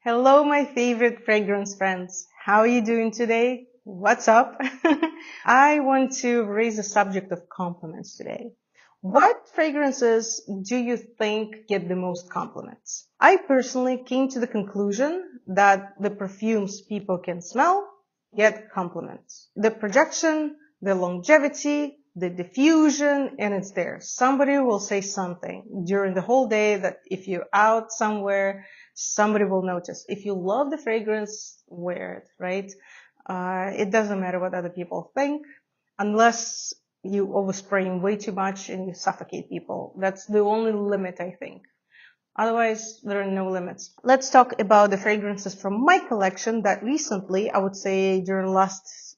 Hello, my favorite fragrance friends. How are you doing today? What's up? I want to raise the subject of compliments today. What fragrances do you think get the most compliments? I personally came to the conclusion that the perfumes people can smell get compliments. The projection, the longevity, the diffusion, and it's there. Somebody will say something during the whole day that if you're out somewhere, somebody will notice. If you love the fragrance, wear it, right? It doesn't matter what other people think, unless you overspraying way too much and you suffocate people. That's the only limit, I think. Otherwise, there are no limits. Let's talk about the fragrances from my collection that recently, I would say during the last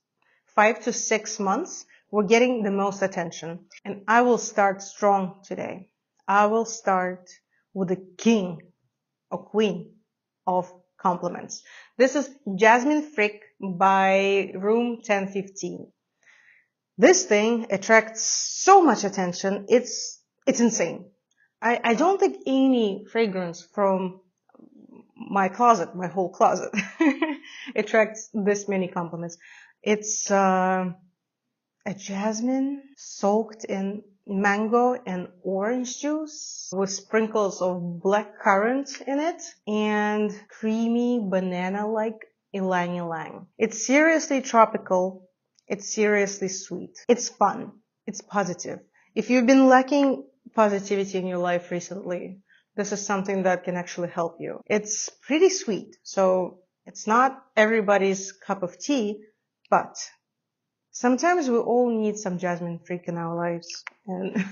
5 to 6 months, were getting the most attention. And I will start strong today. I will start with the king or queen of compliments. This is Jasmine Frick by Room 1015. This thing attracts so much attention. It's insane. I don't think any fragrance from my closet, my whole closet, attracts this many compliments. It's a jasmine soaked in mango and orange juice with sprinkles of black currant in it and creamy banana-like ylang ylang. It's seriously tropical. It's seriously sweet. It's fun. It's positive. If you've been lacking positivity in your life recently, this is something that can actually help you. It's pretty sweet, so it's not everybody's cup of tea, but sometimes we all need some jasmine freak in our lives. And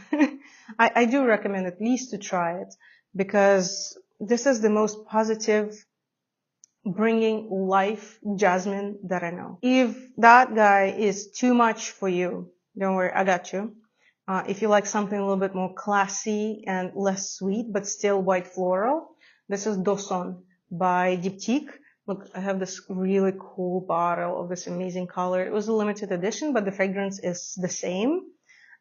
I do recommend at least to try it because this is the most positive bringing life jasmine that I know. If that guy is too much for you, don't worry, I got you. If you like something a little bit more classy and less sweet, but still white floral, this is Dosson by Diptyque. Look, I have this really cool bottle of this amazing color. It was a limited edition, but the fragrance is the same.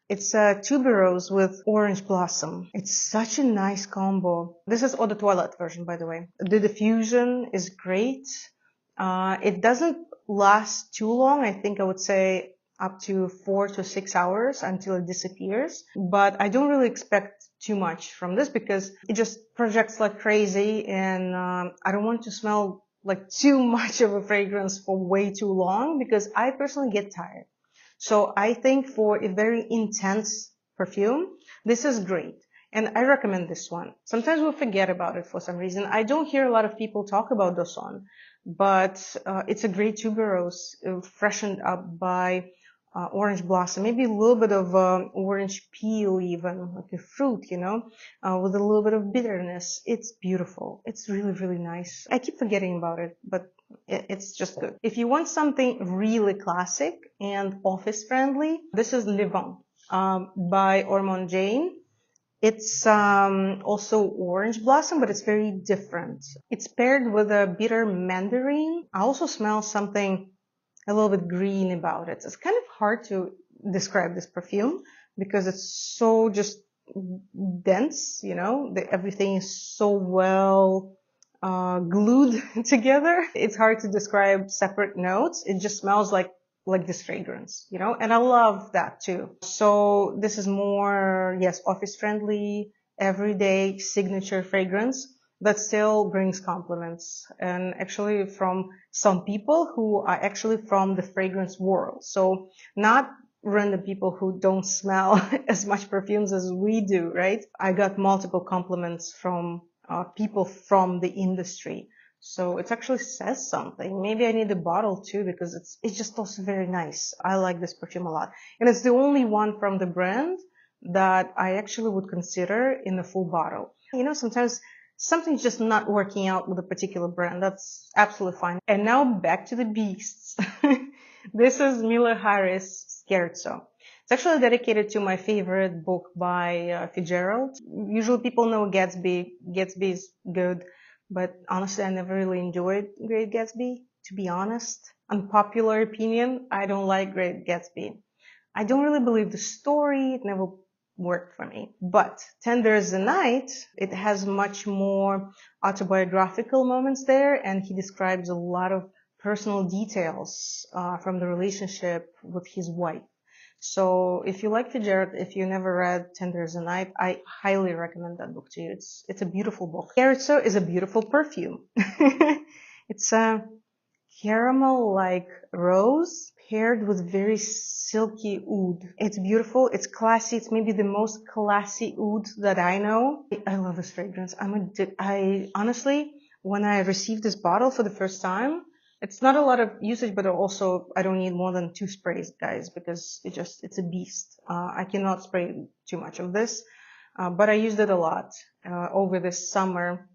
It's a tuberose with orange blossom. It's such a nice combo. This is Eau de Toilette version, by the way. The diffusion is great. It doesn't last too long. I think I would say up to 4 to 6 hours until it disappears. But I don't really expect too much from this because it just projects like crazy, and I don't want to smell like too much of a fragrance for way too long because I personally get tired. So I think for a very intense perfume, this is great. And I recommend this one. Sometimes we forget about it for some reason. I don't hear a lot of people talk about Dosson, but it's a great tuberose, freshened up by orange blossom, maybe a little bit of orange peel even, like a fruit, with a little bit of bitterness. It's beautiful. It's really, really nice. I keep forgetting about it, but it's just good. If you want something really classic and office friendly, this is Levant by Ormonde Jayne. It's also orange blossom, but it's very different. It's paired with a bitter mandarin. I also smell something a little bit green about it. It's kind of hard to describe this perfume because it's so just dense, everything is so well glued together. It's hard to describe separate notes. It just smells like this fragrance, and I love that too. So this is more, yes, office friendly, everyday signature fragrance that still brings compliments, and actually from some people who are actually from the fragrance world. So not random people who don't smell as much perfumes as we do, right? I got multiple compliments from people from the industry. So it actually says something. Maybe I need a bottle too because it's just also very nice. I like this perfume a lot. And it's the only one from the brand that I actually would consider in a full bottle. Sometimes something's just not working out with a particular brand. That's absolutely fine. And now back to the beasts. This is Miller Harris Scherzo. It's actually dedicated to my favorite book by Fitzgerald. Usually people know Gatsby. Gatsby is good, but honestly, I never really enjoyed Great Gatsby, to be honest. Unpopular opinion, I don't like Great Gatsby. I don't really believe the story. It never worked for me. But Tender as the Night, it has much more autobiographical moments there, and he describes a lot of personal details from the relationship with his wife. So if you like Fitzgerald, if you never read Tender as the Night, I highly recommend that book to you. It's a beautiful book. Scherzo is a beautiful perfume. It's a caramel-like rose paired with very silky oud. It's beautiful. It's classy. It's maybe the most classy oud that I know. I love this fragrance. I honestly, when I received this bottle for the first time, it's not a lot of usage, but also I don't need more than 2 sprays, guys, because it's a beast. I cannot spray too much of this, but I used it a lot over this summer,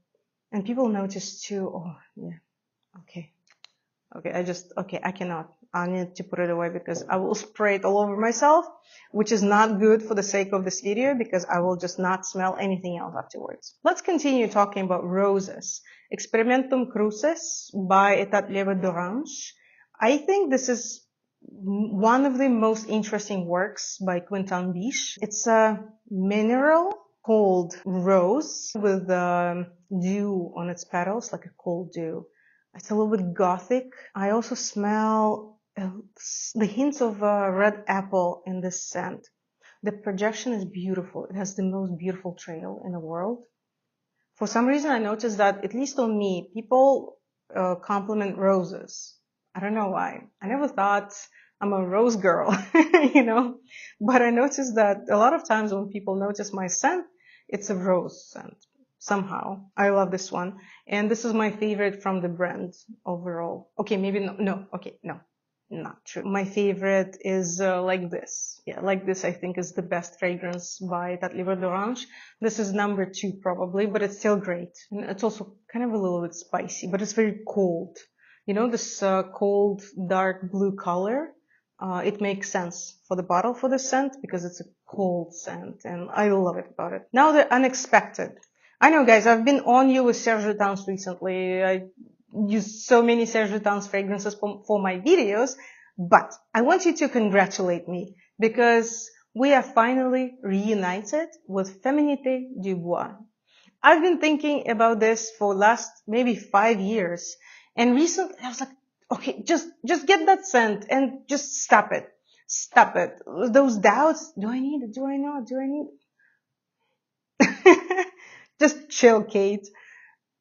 and people noticed too. Oh, yeah, okay. I cannot. I need to put it away because I will spray it all over myself, which is not good for the sake of this video because I will just not smell anything else afterwards. Let's continue talking about roses. Experimentum Crucis by Etat Libre d'Orange. I think this is one of the most interesting works by Quentin Biche. It's a mineral called rose with dew on its petals, like a cold dew. It's a little bit gothic. I also smell the hints of red apple in this scent. The projection is beautiful. It has the most beautiful trail in the world. For some reason, I noticed that, at least on me, people compliment roses. I don't know why. I never thought I'm a rose girl, but I noticed that a lot of times when people notice my scent, it's a rose scent. Somehow. I love this one. And this is my favorite from the brand overall. Okay, maybe no. Okay, no, not true. My favorite is like this. Yeah, like this I think is the best fragrance by Etat Libre d'Orange. This is number 2 probably, but it's still great. And it's also kind of a little bit spicy, but it's very cold. This cold dark blue color. It makes sense for the bottle for the scent because it's a cold scent and I love it about it. Now the unexpected. I know, guys, I've been on you with Serge Lutens recently. I use so many Serge Lutens fragrances for my videos, but I want you to congratulate me because we are finally reunited with Feminite du Bois. I've been thinking about this for last maybe 5 years, and recently I was like, okay, just get that scent and just stop it. Stop it. Those doubts, do I need it? Do I not? Do I need it? Just chill, Kate.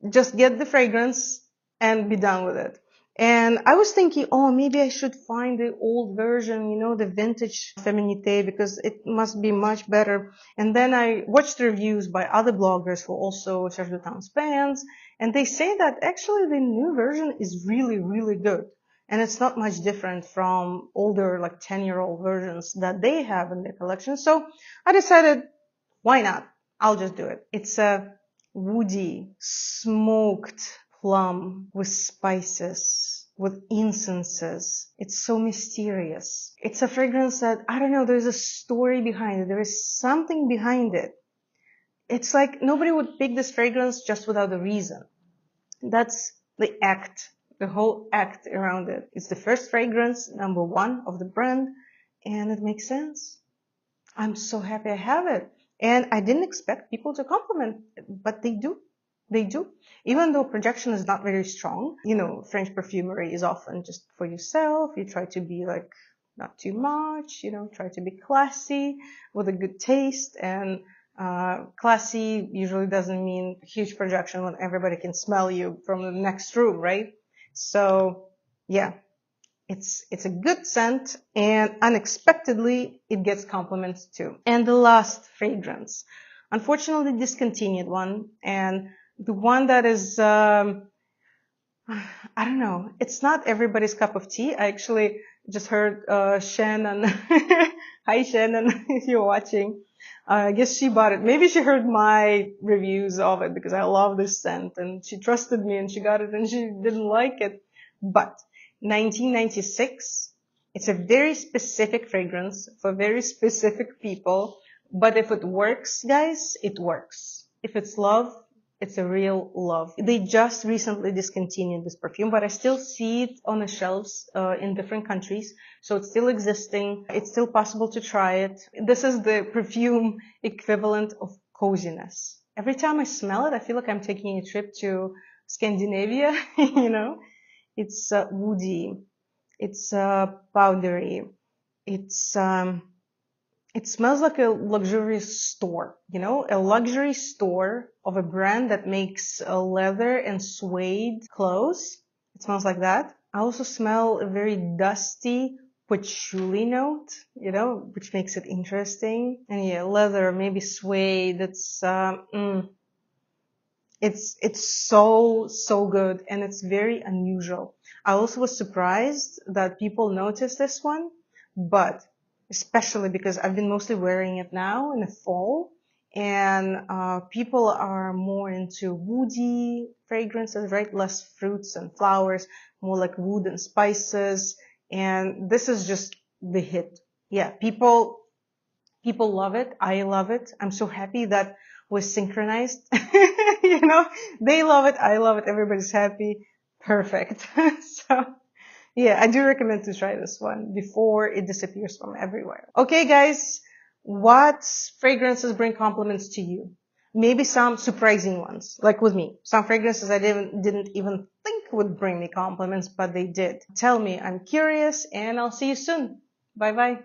Just get the fragrance and be done with it. And I was thinking, oh, maybe I should find the old version, the vintage Feminite, because it must be much better. And then I watched reviews by other bloggers who also Serge Lutens fans, and they say that actually the new version is really, really good. And it's not much different from older, like 10-year-old versions that they have in their collection. So I decided, why not? I'll just do it. It's a woody, smoked plum with spices, with incenses. It's so mysterious. It's a fragrance that, I don't know, there's a story behind it. There is something behind it. It's like nobody would pick this fragrance just without a reason. That's the act, the whole act around it. It's the first fragrance, number 1 of the brand, and it makes sense. I'm so happy I have it. And I didn't expect people to compliment it, but they do. They do. Even though projection is not very strong, French perfumery is often just for yourself. You try to be like not too much, try to be classy with a good taste. And classy usually doesn't mean huge projection when everybody can smell you from the next room, right? So yeah. It's a good scent, and unexpectedly it gets compliments too. And the last fragrance, unfortunately discontinued one, and the one that is I don't know, it's not everybody's cup of tea. I actually just heard Shannon. Hi Shannon, if you're watching. I guess she bought it. Maybe she heard my reviews of it because I love this scent, and she trusted me and she got it and she didn't like it. But 1996, it's a very specific fragrance for very specific people. But if it works, guys, it works. If it's love, It's a real love. They just recently discontinued this perfume, but I still see it on the shelves in different countries. So it's still existing. It's still possible to try it. This is the perfume equivalent of coziness. Every time I smell it, I feel like I'm taking a trip to Scandinavia, you know. It's woody. It's powdery. It's it smells like a luxurious store, you know, a luxury store of a brand that makes leather and suede clothes. It smells like that. I also smell a very dusty patchouli note, you know, which makes it interesting. And yeah, leather, maybe suede. It's so good, and it's very unusual. I also was surprised that people noticed this one, but especially because I've been mostly wearing it now in the fall, and people are more into woody fragrances, right? Less fruits and flowers, more like wood and spices, and this is just the hit. Yeah, people love it. I love it. I'm so happy that we're synchronized. You know, they love it. I love it. Everybody's happy. Perfect. So, yeah, I do recommend to try this one before it disappears from everywhere. Okay, guys, what fragrances bring compliments to you? Maybe some surprising ones, like with me. Some fragrances I didn't even think would bring me compliments, but they did. Tell me, I'm curious, and I'll see you soon. Bye bye.